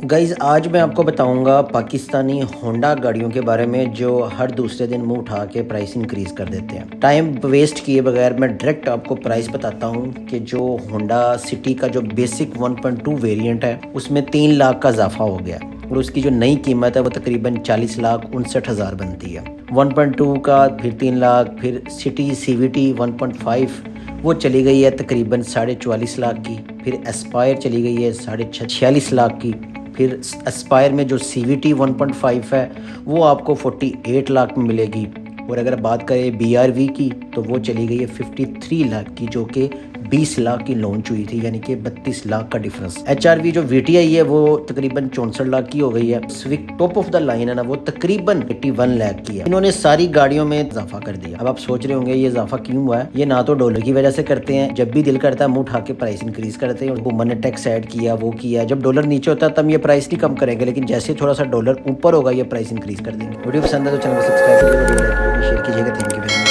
Guys آج میں آپ کو بتاؤں گا پاکستانی ہونڈا گاڑیوں کے بارے میں جو ہر دوسرے دن منہ اٹھا کے پرائس انکریز کر دیتے ہیں۔ ٹائم ویسٹ کیے بغیر میں ڈائریکٹ آپ کو پرائس بتاتا ہوں کہ جو ہونڈا سٹی کا جو بیسک 1.2 ویریئنٹ ہے اس میں 3 لاکھ کا اضافہ ہو گیا اور اس کی جو نئی قیمت ہے وہ تقریباً 40,59,000 بنتی ہے۔ 1.2 کا پھر 3 لاکھ، پھر سٹی سی وی ٹی 1.5 وہ چلی گئی ہے تقریباً 44.5 لاکھ کی، پھر اسپائر چلی گئی ہے 46.5 لاکھ کی، پھر اسپائر میں جو سی وی ٹی 1.5 ہے وہ آپ کو 48 لاکھ میں ملے گی، اور اگر بات کریں بی آر وی کی تو وہ چلی گئی ہے 53 لاکھ کی، جو کہ 20 لاکھ کی لانچ ہوئی تھی، یعنی کہ 32 لاکھ کا ڈیفرنس۔ ایچ آر وی جو وی ٹی آئی ہے وہ تقریباً 64 لاکھ کی ہو گئی ہے۔ سوک ٹاپ آف دا لائن ہے نا وہ تقریباً 81 لاکھ کی ہے۔ انہوں نے ساری گاڑیوں میں اضافہ کر دیا۔ اب آپ سوچ رہے ہوں گے یہ اضافہ کیوں ہوا ہے؟ یہ نہ تو ڈالر کی وجہ سے کرتے ہیں، جب بھی دل کرتا ہے منہ اٹھا کے پرائس انکریز کرتے ہیں، حکومت نے ٹیکس ایڈ کیا، وہ کیا، جب ڈالر نیچے ہوتا ہے تب یہ پرائس نہیں کم کریں گے، لیکن جیسے تھوڑا سا ڈالر اوپر ہوگا یہ پرائس انکریز کر دیں گے۔ ویڈیو پسند ہے تو چینل کو سبسکرائب کیجیے، ویڈیو لائک کیجیے، شیئر کیجیے گا۔ Thank you very much.